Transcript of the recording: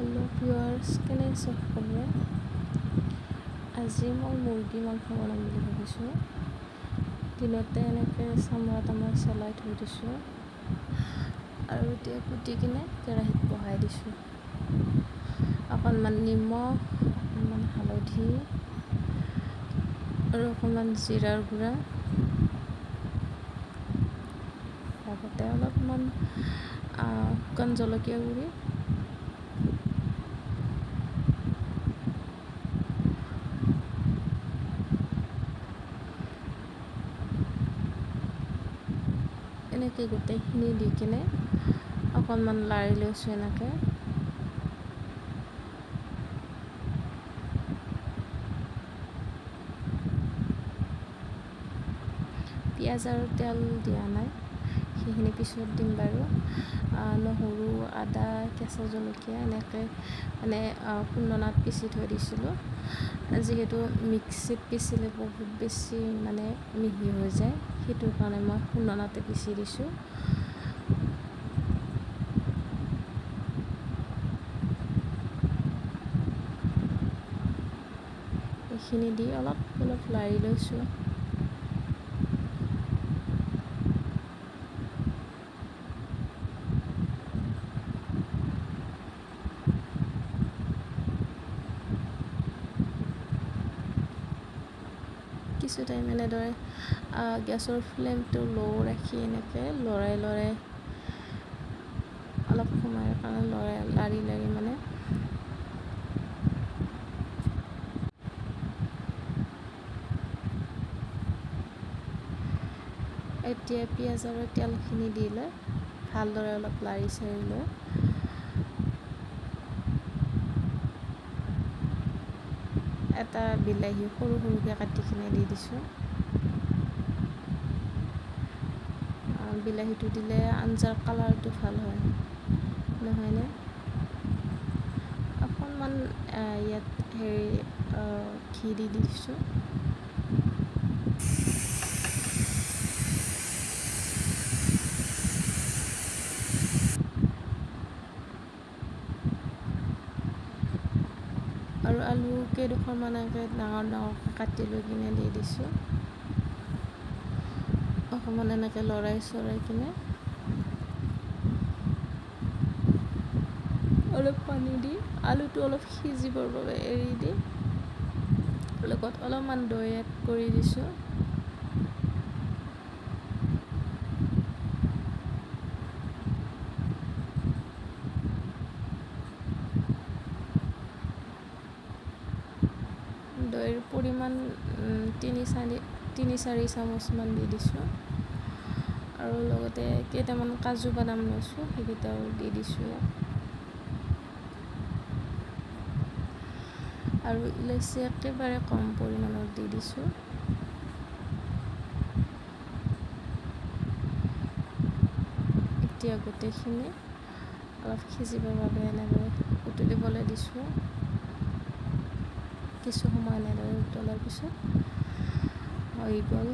Hello' viewers, কেনে আছে সকলোৱে? আজি মই মুৰ্গী মাংস বনাম বুলি ভাবিছোঁ। দিনতে এনেকৈ চামৰা তামৰা চেলাই থৈ দিছোঁ আৰু এতিয়া কুটি কিনে কেৰাহীত বহাই দিছোঁ। অকণমান নিমখ, অকণমান হালধি আৰু অকণমান জিৰাৰ গুড়া, লগতে অলপমান শুকান জলকীয়া গুড়ি, এনেকৈ গোটেইখিনি দি কিনে অকণমান লাৰি লৈছোঁ। এনেকৈ পিঁয়াজ আৰু তেল দিয়া নাই, সেইখিনি পিছত দিম বাৰু। নহৰু, আদা, কেঁচা জলকীয়া এনেকৈ খুন্দনাত পিচি থৈ দিছিলোঁ। যিহেতু মিক্সিত পিচিলে বহুত বেছি মিহি হৈ যায়, সেইটো কাৰণে মই খুন্দনাতে পিচি দিছোঁ। এইখিনি দি অলপ লাৰি লৈছোঁ। কিছু টাইম এনেদৰে গেছৰ ফ্লেমটো ল' ৰাখি এনেকৈ লৰাই অলপ সময়ৰ কাৰণে লাৰি এতিয়া পিঁয়াজ আৰু তেলখিনি দি লৈ ভালদৰে অলপ লাৰি চাৰি লৈ এটা বিলাহী সৰু সৰুকৈ কাটি কিনে দি দিছোঁ। বিলাহীটো দিলে আঞ্জাৰ কালাৰটো ভাল হয়, নহয়নে? অকণমান ইয়াত ঘি দি দিছোঁ। আৰু আলু কেইডোখৰমান ডাঙৰ ডাঙৰকৈ কাটি লৈ কিনে দি দিছোঁ। অকণমান এনেকৈ লৰাই চৰাই কিনে অলপ পানী দি আলুটো অলপ সিজিবৰ বাবে এৰি দি লগত অলপমান দৈ এড কৰি দিছোঁ। দৈৰ পৰিমাণ 3-4 চামুচমান দি দিছোঁ আৰু লগতে কেইটামান কাজু বাদাম লৈছোঁ, সেইকেইটাও দি দিছোঁ ইয়াত। আৰু ইলাচি একেবাৰে কম পৰিমাণৰ দি দিছোঁ। এতিয়া গোটেইখিনি অলপ সিজিবৰ বাবে এনেদৰে উতলিবলৈ দিছোঁ। কিছু সময় এনেদৰে উতলাৰ পিছত হৈ গ'ল